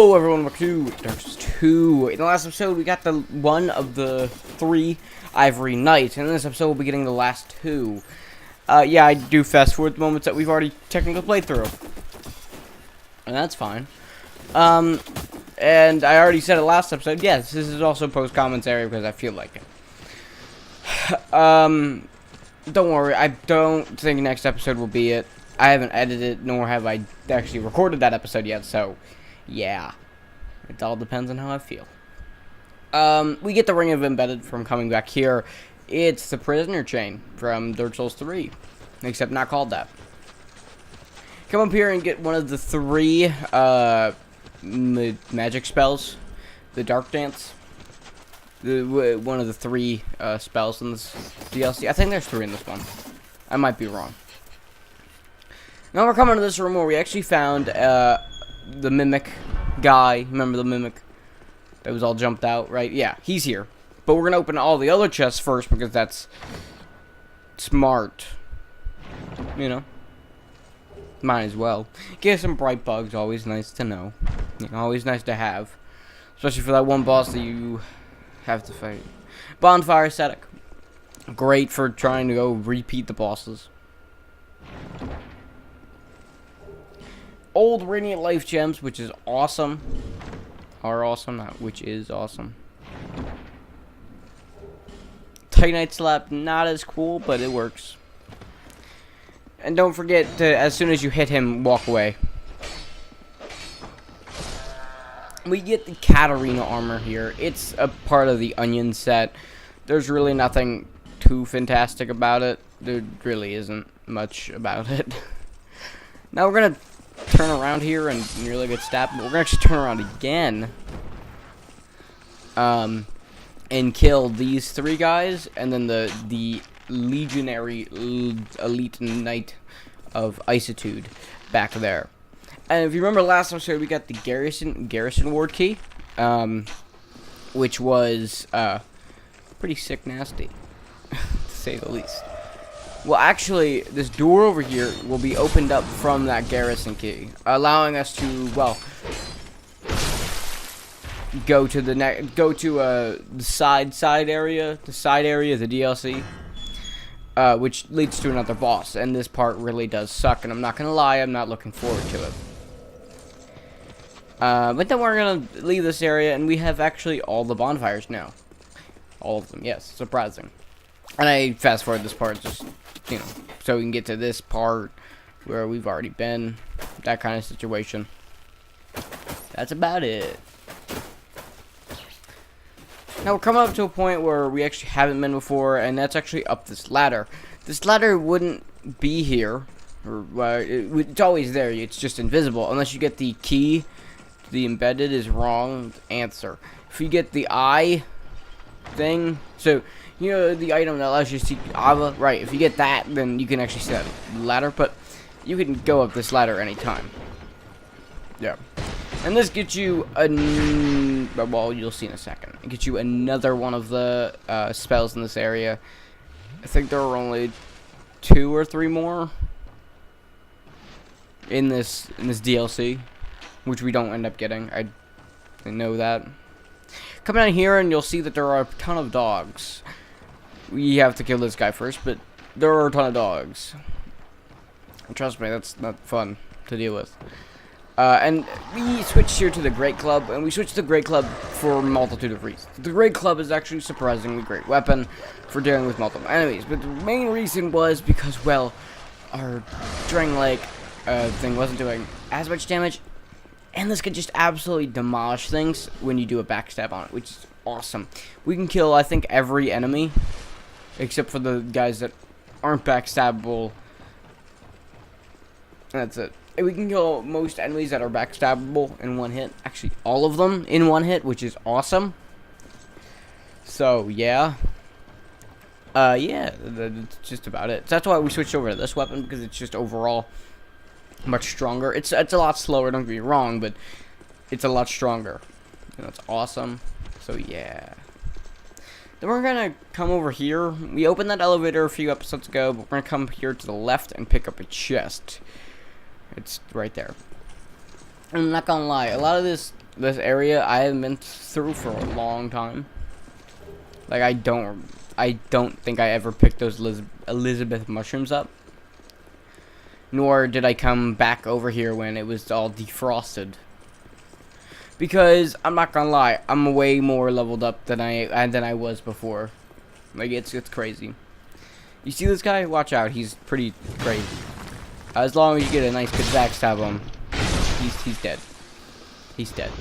Hello everyone, welcome to Dark 2. In the last episode, we got the one of the 3 Ivory Knights, and in this episode, we'll be getting the last 2. Yeah, I do fast forward the moments that we've already technically played through. And that's fine. And I already said it last episode, yes, this is also post-commentary because I feel like it. Don't worry, I don't think next episode will be it. I haven't edited, nor have I actually recorded that episode yet, so yeah. It all depends on how I feel. We get the Ring of Embedded from coming back here. It's the prisoner chain from Dark Souls 3, except not called that. Come up here and get one of the 3 magic spells. The Dark Dance. One of the 3 spells in this DLC. I think there's 3 in this one. I might be wrong. Now we're coming to this room where we actually found the Mimic guy. Remember the Mimic that was all jumped out, right? Yeah, he's here. But we're going to open all the other chests first because that's smart. You know? Might as well. Get some bright bugs, always nice to know. You know, always nice to have. Especially for that one boss that you have to fight. Bonfire Ascetic. Great for trying to go repeat the bosses. Old Radiant Life Gems, which is awesome. Are awesome, not which is awesome. Titanite Slap, not as cool, but it works. And don't forget to, as soon as you hit him, walk away. We get the Katarina armor here. It's a part of the Onion set. There's really nothing too fantastic about it. There really isn't much about it. Now we're gonna turn around here and nearly get stabbed, but we're gonna actually turn around again. And kill these 3 guys, and then the legionary elite knight of Isitude back there. And if you remember last episode, we got the garrison ward key, which was pretty sick nasty, to say the least. Well, actually, this door over here will be opened up from that garrison key, allowing us to, well, go to the side area, the DLC, which leads to another boss. And this part really does suck, and I'm not gonna lie, I'm not looking forward to it. But then we're gonna leave this area, and we have actually all the bonfires now. All of them, yes, surprising. And I fast forward this part just, you know, so we can get to this part where we've already been, that kind of situation. That's about it. Now we're coming up to a point where we actually haven't been before, and that's actually up this ladder. This ladder wouldn't be here, or it's always there, it's just invisible, unless you get the key. The embedded is wrong answer. If you get the eye thing, so you know the item that allows you to see Ava, right? If you get that, then you can actually see that ladder, but you can go up this ladder anytime. Yeah. And this gets you well, you'll see in a second. It gets you another one of the spells in this area. I think there are only 2 or 3 more in this DLC, which we don't end up getting. I know that. Come down here and you'll see that there are a ton of dogs. We have to kill this guy first, but there are a ton of dogs. And trust me, that's not fun to deal with. And we switched here to the Great Club, and we switched to the Great Club for a multitude of reasons. The Great Club is actually a surprisingly great weapon for dealing with multiple enemies, but the main reason was because, well, our Dragon Lake thing wasn't doing as much damage, and this could just absolutely demolish things when you do a backstab on it, which is awesome. We can kill, I think, every enemy, except for the guys that aren't backstabbable. That's it. We can kill most enemies that are backstabbable in 1 hit. Actually, all of them in 1 hit, which is awesome. So, yeah. Yeah, that's just about it. So that's why we switched over to this weapon, because it's just overall much stronger. It's a lot slower, don't get me wrong, but it's a lot stronger. And that's awesome. So, yeah. Then we're gonna come over here. We opened that elevator a few episodes ago, but we're gonna come here to the left and pick up a chest. It's right there. I'm not gonna lie, a lot of this This area I haven't been through for a long time. Like, I don't think I ever picked those Elizabeth mushrooms up. Nor did I come back over here when it was all defrosted. Because, I'm not gonna lie, I'm way more leveled up than I was before. Like, it's crazy. You see this guy? Watch out, he's pretty crazy. As long as you get a nice good backstab on him, he's dead. He's dead.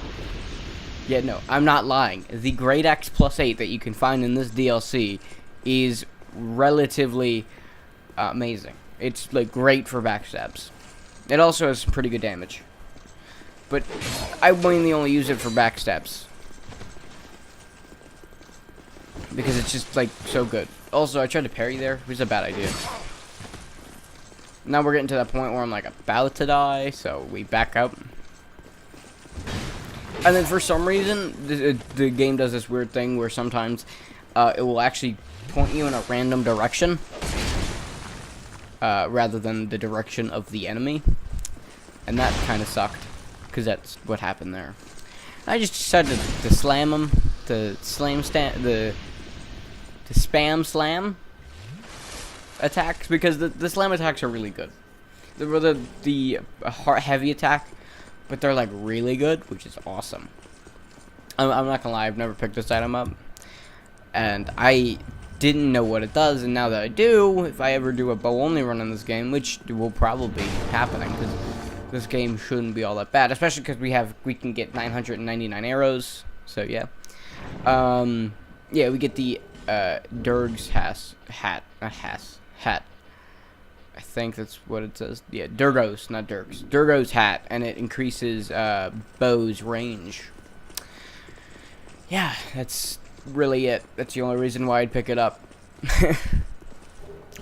Yeah, no, I'm not lying. The Great Axe +8 that you can find in this DLC is relatively amazing. It's like great for backstabs. It also has some pretty good damage. But I mainly only use it for backstabs. Because it's just like so good. Also, I tried to parry there. It was a bad idea. Now we're getting to that point where I'm like about to die, so we back up. And then for some reason, the game does this weird thing where sometimes it will actually point you in a random direction rather than the direction of the enemy. And that kind of sucked, because that's what happened there. I just decided to slam him, to spam slam attacks, because the slam attacks are really good. The heavy attack, but they're like really good, which is awesome. I'm not gonna lie, I've never picked this item up, and I didn't know what it does, and now that I do, if I ever do a bow only run in this game, which will probably be happening, because this game shouldn't be all that bad, especially because we can get 999 arrows. So yeah, yeah, we get the Durg's hat. I think that's what it says. Yeah, Durgos, not Durg's. Durgos hat, and it increases bow's range. Yeah, that's really it. That's the only reason why I'd pick it up.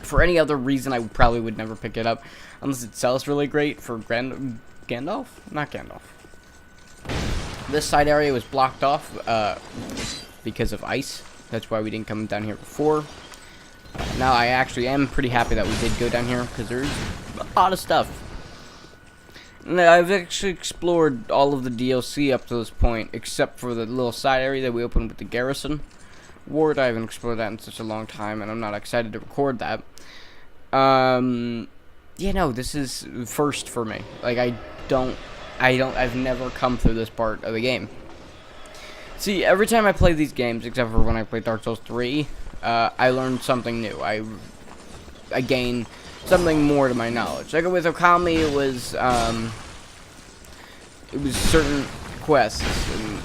For any other reason, I probably would never pick it up, unless it sells really great for Gandalf? Not Gandalf. This side area was blocked off because of ice. That's why we didn't come down here before. Now I actually am pretty happy that we did go down here, because there's a lot of stuff. And I've actually explored all of the DLC up to this point, except for the little side area that we opened with the garrison ward. I haven't explored that in such a long time, and I'm not excited to record that. Yeah, no, this is first for me. Like, I've never come through this part of the game. See, every time I play these games, except for when I play Dark Souls 3, I learned something new. I gain something more to my knowledge. Like with Okami, it was certain quests and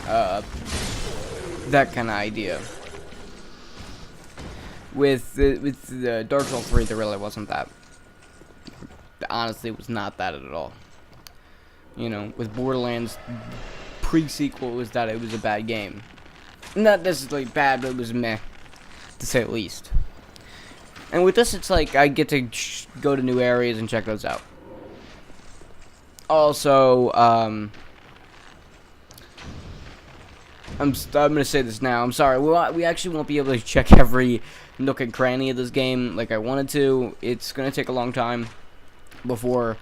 that kind of idea. With the Dark Souls 3, there really wasn't that. Honestly, it was not that at all. You know, with Borderlands pre-sequel, was that it was a bad game. Not necessarily bad, but it was meh, to say the least. And with this, it's like I get to go to new areas and check those out. Also, I'm gonna say this now. I'm sorry. We actually won't be able to check every nook and cranny of this game like I wanted to. It's gonna take a long time before,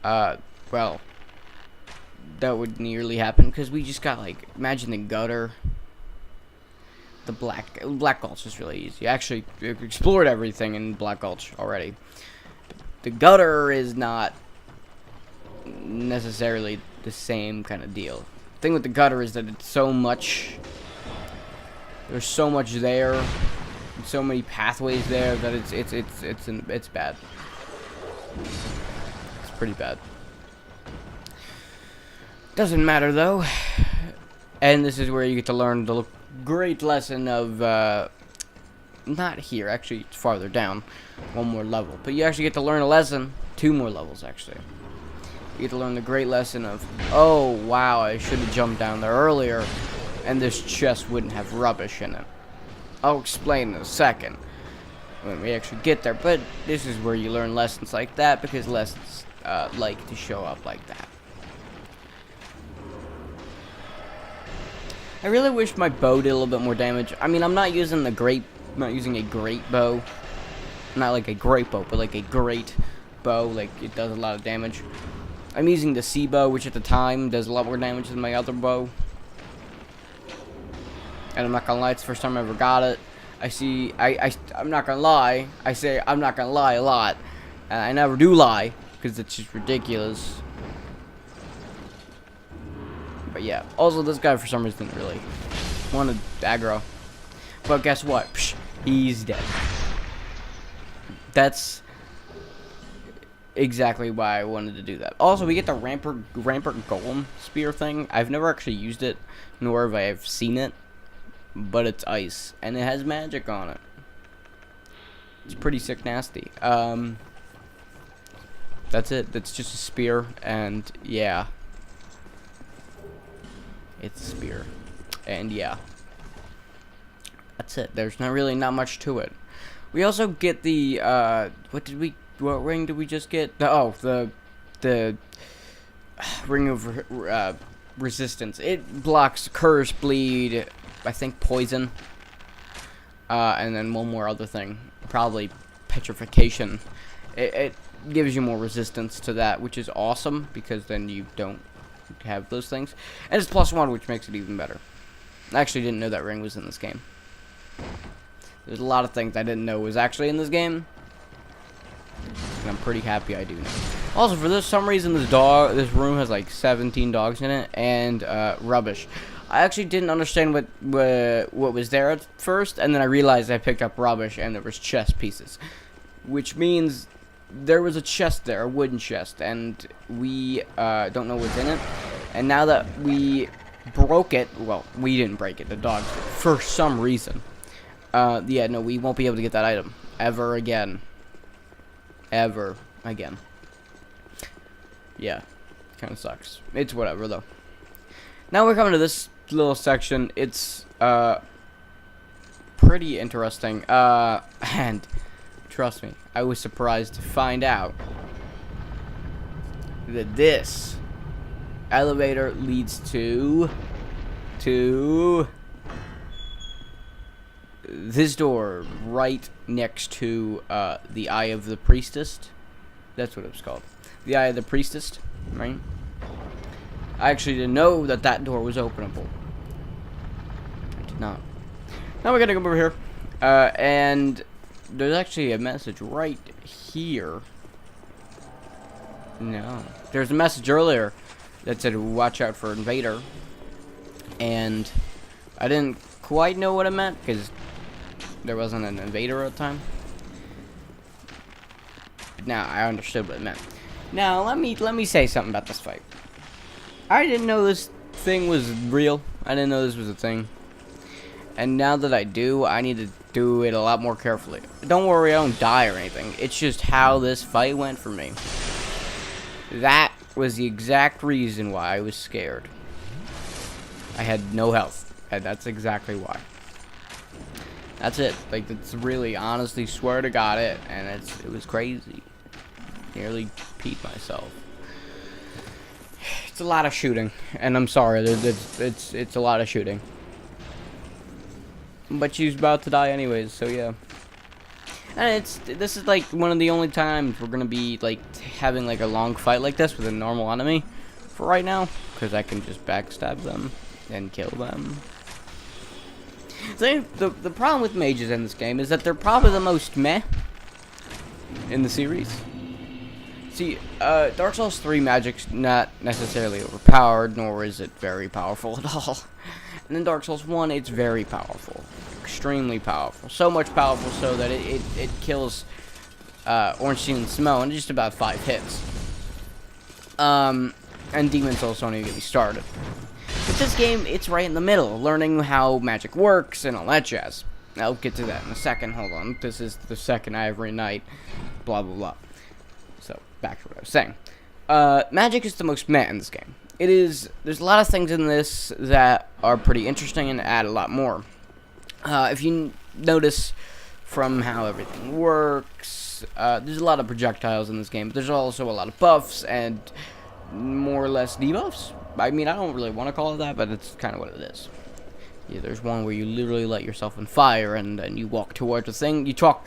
well, that would nearly happen, because we just got, like, imagine the gutter. The Black Gulch is really easy. I actually explored everything in Black Gulch already. The gutter is not necessarily the same kind of deal. The thing with the gutter is that it's so much. There's so much there, and so many pathways there that it's bad. It's pretty bad. Doesn't matter though. And this is where you get to learn the great lesson of not here, actually it's farther down, one more level, but you actually get to learn a lesson, 2 more levels actually. You get to learn the great lesson of, oh wow, I should have jumped down there earlier and this chest wouldn't have rubbish in it. I'll explain in a second when we actually get there, but this is where you learn lessons like that, because lessons like to show up like that. I really wish my bow did a little bit more damage. I mean, I'm not using a great bow. Not like a great bow, but like a great bow. Like, it does a lot of damage. I'm using the C bow, which at the time does a lot more damage than my other bow. And I'm not gonna lie, it's the first time I ever got it. I'm not gonna lie. I say I'm not gonna lie a lot. And I never do lie, because it's just ridiculous. But yeah, also this guy for some reason didn't really want to aggro. But guess what? Psh, he's dead. That's exactly why I wanted to do that. Also, we get the rampart golem spear thing. I've never actually used it, nor have I seen it. But it's ice, and it has magic on it. It's pretty sick nasty. That's it. That's just a spear, and yeah. It's a spear. And yeah. That's it. There's not much to it. We also get the what ring did we just get? The ring of resistance. It blocks curse, bleed, I think poison. And then one more other thing. Probably petrification. It gives you more resistance to that, which is awesome because then you don't have those things. And it's +1, which makes it even better. I actually didn't know that ring was in this game. There's a lot of things I didn't know was actually in this game. And I'm pretty happy I do now. Also, for some reason, this room has like 17 dogs in it, and rubbish. I actually didn't understand what was there at first, and then I realized I picked up rubbish, and there was chest pieces. Which means there was a chest there, a wooden chest, and we don't know what's in it. And now that we broke it, well, we didn't break it, the dogs did, for some reason. Yeah, no, we won't be able to get that item ever again. Ever again. Yeah, kind of sucks. It's whatever, though. Now we're coming to this little section. It's pretty interesting. And trust me, I was surprised to find out that this elevator leads to this door right next to the Eye of the Priestess. That's what it was called. The Eye of the Priestess, right? I actually didn't know that that door was openable. I did not. Now we're gonna go over here. And there's actually a message right here. No. There's a message earlier that said, watch out for invader. And I didn't quite know what it meant, because there wasn't an invader at the time. But now I understood what it meant. Now, let me say something about this fight. I didn't know this thing was real. I didn't know this was a thing. And now that I do, I need to do it a lot more carefully. Don't worry, I don't die or anything. It's just how this fight went for me. That was the exact reason why I was scared. I had no health. And that's exactly why. That's it. Like, that's really, honestly, swear to God it. And it was crazy. Nearly peed myself. It's a lot of shooting. And I'm sorry. It's a lot of shooting. But she's about to die anyways, so yeah. And this is like one of the only times we're gonna be like having like a long fight like this with a normal enemy for right now, because I can just backstab them and kill them. So the problem with mages in this game is that they're probably the most meh in the series. See, Dark Souls 3 magic's not necessarily overpowered, nor is it very powerful at all. And in Dark Souls 1, it's very powerful. Extremely powerful. So much powerful so that it kills Ornstein and Smell in just about 5 hits. And Demon Souls don't even get me started. But this game, it's right in the middle, learning how magic works and all that jazz. I'll get to that in a second. Hold on. This is the second Ivory Knight. Blah, blah, blah. So, back to what I was saying. Magic is the most meh in this game. There's a lot of things in this that are pretty interesting and add a lot more. If you notice from how everything works, there's a lot of projectiles in this game, but there's also a lot of buffs and more or less debuffs. I mean, I don't really want to call it that, but it's kind of what it is. Yeah, there's one where you literally light yourself on fire and you walk towards a thing. You talk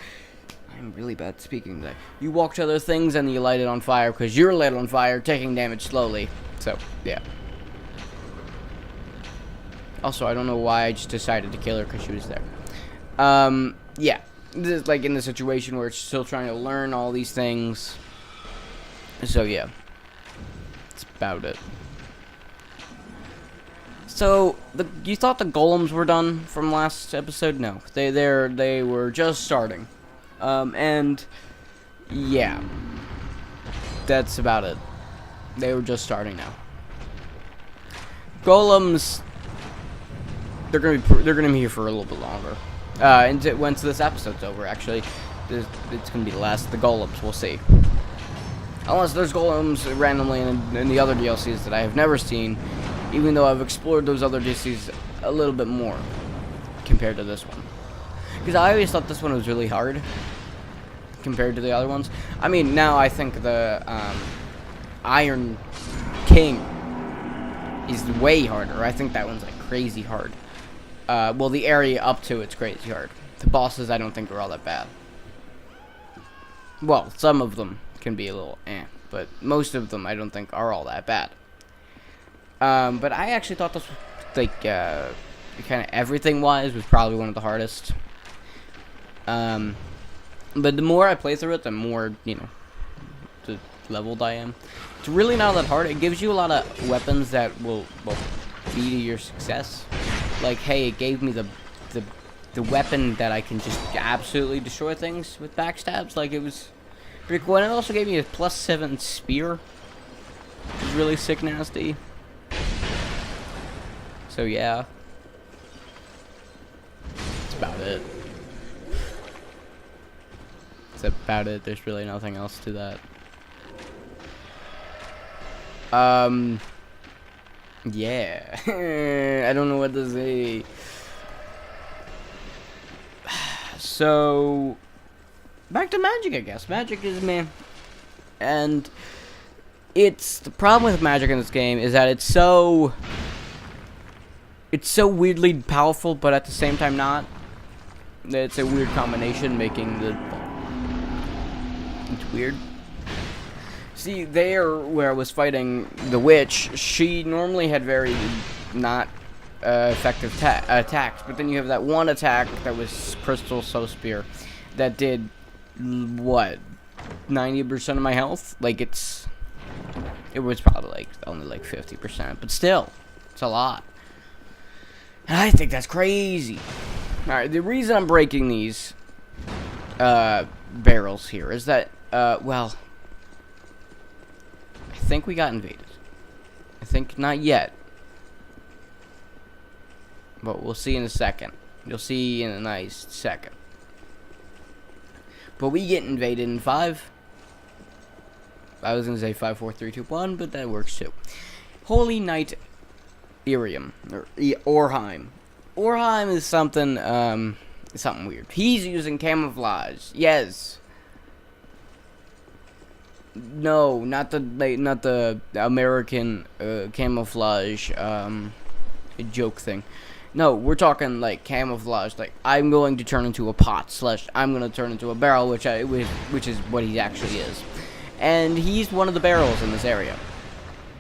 I'm really bad at speaking today. You walk to other things and you light it on fire because you're lit on fire, taking damage slowly. So, yeah. Also, I don't know why I just decided to kill her because she was there. Yeah. This is like in the situation where it's still trying to learn all these things. So, yeah. That's about it. So, you thought the golems were done from last episode? No. They were just starting. And yeah. That's about it. They were just starting now. Golems, they're gonna be here for a little bit longer. And once this episode's over, actually, it's gonna be the last of the golems. We'll see. Unless there's golems randomly in the other DLCs that I have never seen, even though I've explored those other DLCs a little bit more compared to this one. Because I always thought this one was really hard compared to the other ones. I mean, now I think the Iron King is way harder. I think that one's like crazy hard. Well, the area up to it's crazy hard. The bosses I don't think are all that bad. Well, some of them can be a little but most of them I don't think are all that bad. But I actually thought this was, like, kind of everything-wise was probably one of the hardest. But the more I play through it, the more, you know, the leveled I am. It's really not that hard. It gives you a lot of weapons that will be to your success. Like, hey, it gave me the weapon that I can just absolutely destroy things with backstabs. Like, it was pretty cool. And it also gave me a +7 spear, which is really sick nasty. So, yeah. That's about it. That's about it. There's really nothing else to that. Yeah. I don't know what to say. So, back to magic, I guess. Magic is meh. And it's the problem with magic in this game is that it's so weirdly powerful, but at the same time not. It's a weird combination, making it's weird. See, there where I was fighting the witch, she normally had very not effective attacks, but then you have that one attack that was Crystal Soul Spear that did what, 90% of my health. Like, it was probably like only like 50%, but still, it's a lot. And I think that's crazy. All right, the reason I'm breaking these barrels here is that well, I think we got invaded. I think not yet. But we'll see in a second. You'll see in a nice second. But we get invaded in 5. I was going to say 5, 4, 3, 2, 1, but that works too. Holy Knight Irium. Or Orheim. Orheim is something, something weird. He's using camouflage. Yes. No, not the American camouflage joke thing. No, we're talking like camouflage. Like, I'm going to turn into a pot / I'm going to turn into a barrel, which is what he actually is. And he's one of the barrels in this area.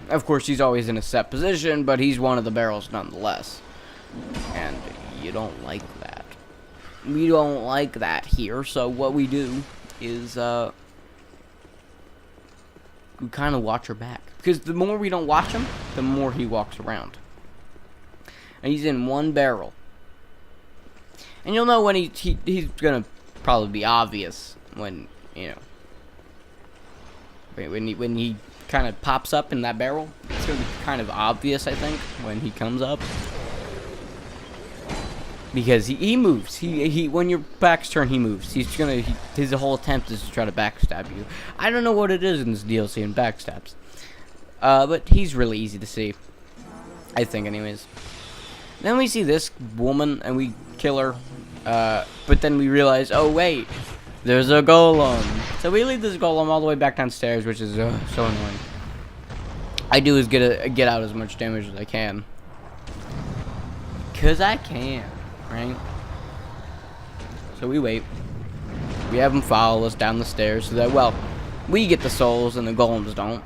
Of course, he's always in a set position, but he's one of the barrels nonetheless. And you don't like that. We don't like that here. So what we do is we kind of watch her back, because the more we don't watch him, the more he walks around. And he's in one barrel. And you'll know when he's gonna probably be obvious when, you know, when he kind of pops up in that barrel. It's gonna be kind of obvious, I think, when he comes up. Because he moves. He when your back's turned, he moves. His whole attempt is to try to backstab you. I don't know what it is in this DLC in backstabs. But he's really easy to see. I think, anyways. Then we see this woman, and we kill her. But then we realize, oh wait, there's a golem. So we lead this golem all the way back downstairs, which is so annoying. I do is get out as much damage as I can. 'Cause I can, right? So we wait. We have them follow us down the stairs so that, well, we get the souls and the golems don't.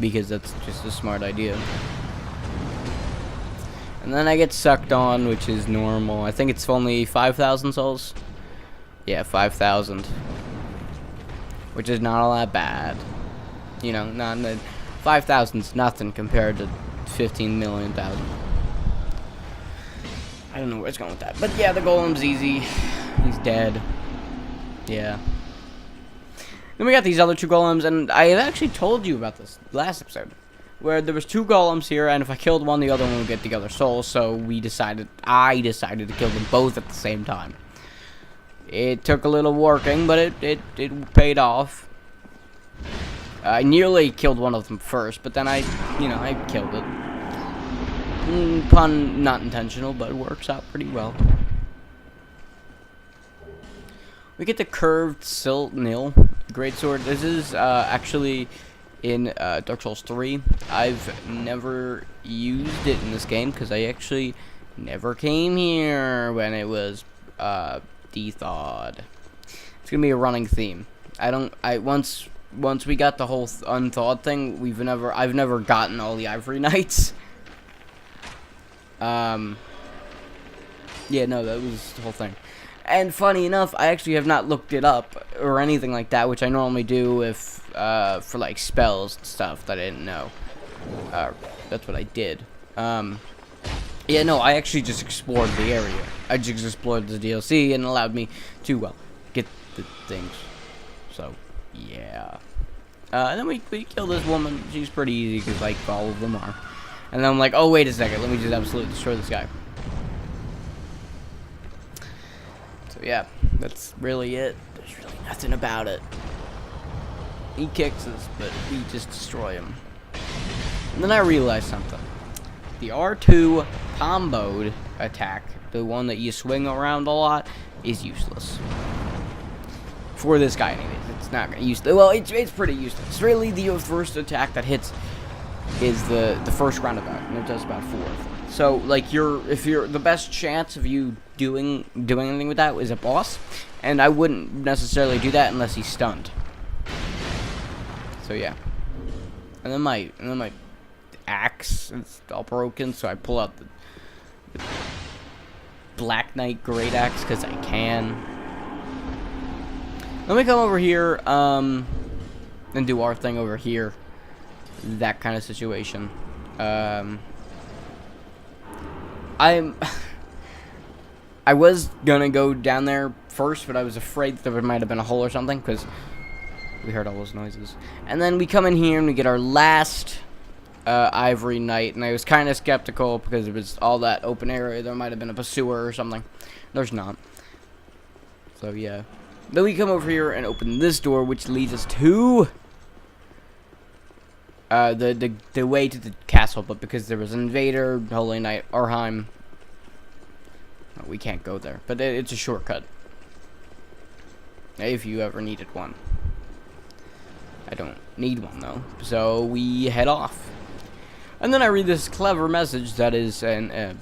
Because that's just a smart idea. And then I get sucked on, which is normal. I think it's only 5,000 souls. Yeah, 5,000. Which is not all that bad. You know, 5,000's nothing compared to 15 million thousand. I don't know where it's going with that. But yeah, the golem's easy. He's dead. Yeah. Then we got these other two golems, and I have actually told you about this last episode. Where there was two golems here, and if I killed one, the other one would get the other soul, so I decided to kill them both at the same time. It took a little working, but it paid off. I nearly killed one of them first, but then I killed it. Pun not intentional, but it works out pretty well. We get the curved silt nil greatsword. This is actually in Dark Souls 3. I've never used it in this game because I actually never came here when it was de-thawed. It's gonna be a running theme. Once we got the whole unthawed thing, I've never gotten all the Ivory Knights. Yeah, no, that was the whole thing. And funny enough, I actually have not looked it up or anything like that, which I normally do if for like spells and stuff that I didn't know. That's what I did. Yeah, no, I actually just explored the area. I just explored the DLC and it allowed me to, well, get the things. So, yeah. And then we kill this woman. She's pretty easy because, like, all of them are. And then I'm like, oh, wait a second. Let me just absolutely destroy this guy. So, yeah. That's really it. There's really nothing about it. He kicks us, but we just destroy him. And then I realized something. The R2 comboed attack, the one that you swing around a lot, is useless. For this guy, anyways. It's not useless. Well, it's pretty useless. Really, the first attack that hits is the first roundabout, and it does about 4. So, like, if you're the best chance of you doing anything with that is a boss, and I wouldn't necessarily do that unless he's stunned. So yeah, and then my axe is all broken, so I pull out the Black Knight great axe because I can. Let me come over here and do our thing over here. That kind of situation. I was gonna go down there first, but I was afraid that there might have been a hole or something because we heard all those noises. And then we come in here and we get our last Ivory Knight, and I was kind of skeptical because it was all that open area. There might have been a sewer or something. There's not. So yeah. Then we come over here and open this door, which leads us to the way to the castle, but because there was an invader, Holy Knight, Arheim, we can't go there. But it's a shortcut. If you ever needed one. I don't need one, though. So we head off. And then I read this clever message that is there.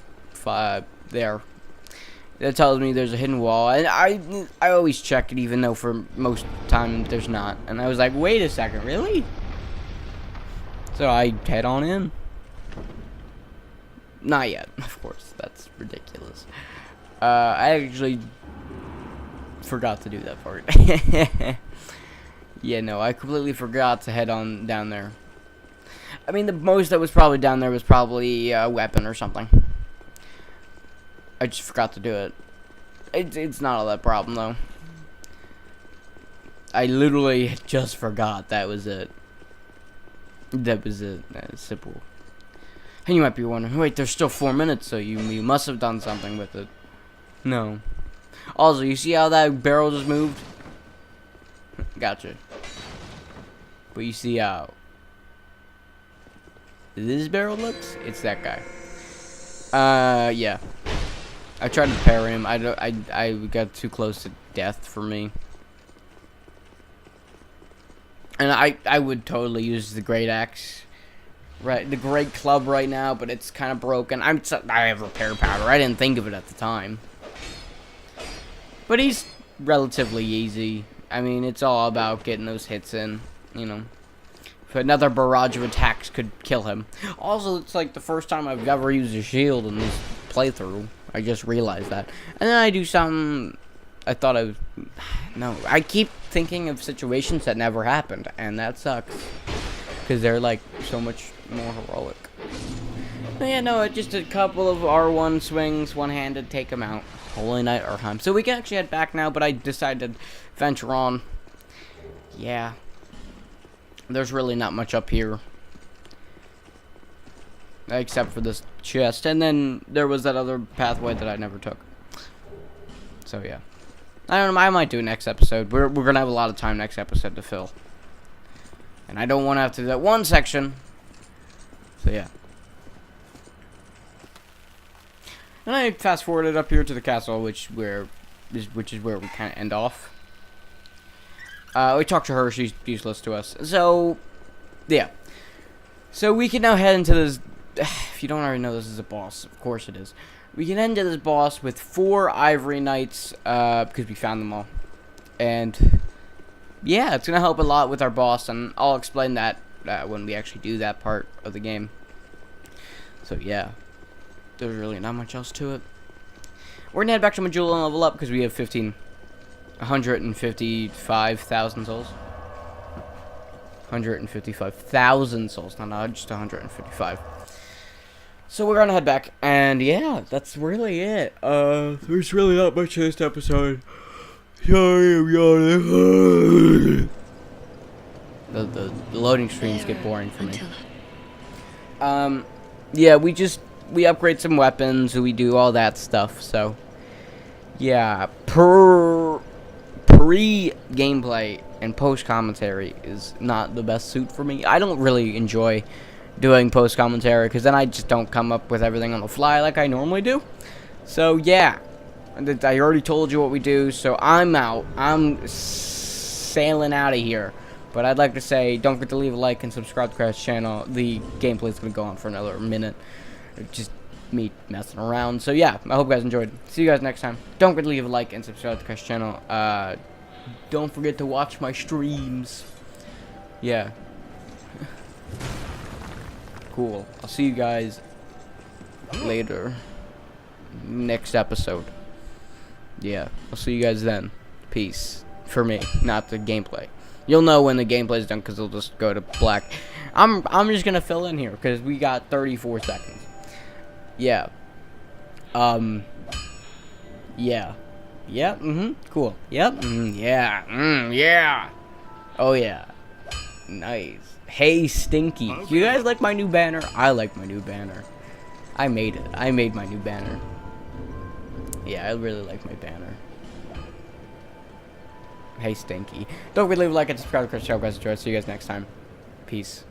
That tells me there's a hidden wall. And I always check it, even though for most of the time there's not. And I was like, wait a second, really? So I head on in. Not yet, of course. That's ridiculous. I actually forgot to do that part. Yeah, no, I completely forgot to head on down there. I mean, the most that was probably down there was probably a weapon or something. I just forgot to do it. It's not all that problem, though. I literally just forgot that was it. That was it. Simple. And you might be wondering, wait, there's still 4 minutes, so you must have done something with it. No. Also, you see how that barrel just moved? Gotcha. But you see how this barrel looks? It's that guy. Yeah. I tried to parry him. I got too close to death for me. And I would totally use the great axe, right? The great club right now, but it's kind of broken. I have repair powder. I didn't think of it at the time. But he's relatively easy. I mean, it's all about getting those hits in, you know. If another barrage of attacks could kill him. Also, it's like the first time I've ever used a shield in this playthrough. I just realized that. And then I do something I thought I was... No, I keep thinking of situations that never happened, and that sucks. Because they're, like, so much more heroic. But yeah, no, just a couple of R1 swings, one-handed, take him out. Holy Knight Urheim. So we can actually head back now, but I decided to venture on. Yeah. There's really not much up here. Except for this chest. And then there was that other pathway that I never took. So yeah. I don't know, I might do next episode. We're going to have a lot of time next episode to fill. And I don't want to have to do that one section. So yeah. And I fast forwarded up here to the castle, which is where we kind of end off. We talked to her, she's useless to us. So, yeah. So we can now head into this... If you don't already know, this is a boss. Of course it is. We can head into this boss with 4 Ivory Knights, because we found them all. And, yeah, it's going to help a lot with our boss, and I'll explain that when we actually do that part of the game. So, yeah. There's really not much else to it. We're going to head back to Majula and level up, because we have 155,000 souls. 155,000 souls, not just 155. So we're gonna head back, and yeah, that's really it. There's really not much to this episode. Sorry, I'm yawning. The loading screens get boring for me. Yeah, we upgrade some weapons, we do all that stuff, so yeah, pre-gameplay and post-commentary is not the best suit for me. I don't really enjoy doing post-commentary, because then I just don't come up with everything on the fly like I normally do. So, yeah. I already told you what we do, so I'm out. I'm sailing out of here. But I'd like to say, don't forget to leave a like and subscribe to Crash channel. The gameplay is going to go on for another minute. Just me messing around. So, yeah. I hope you guys enjoyed. See you guys next time. Don't forget to leave a like and subscribe to Crash channel. Don't forget to watch my streams. Yeah. Cool. I'll see you guys later. Next episode. Yeah. I'll see you guys then. Peace. For me, not the gameplay. You'll know when the gameplay is done, because it'll just go to black. I'm just gonna fill in here because we got 34 seconds. Yeah. Yeah. Yep. Cool. Yep. Yeah. Yeah. Oh yeah. Nice. Hey, Stinky. Do you guys like my new banner? I like my new banner. I made it. I made my new banner. Yeah, I really like my banner. Hey, Stinky. Don't forget to leave a like and subscribe to the channel, guys. Enjoy. See you guys next time. Peace.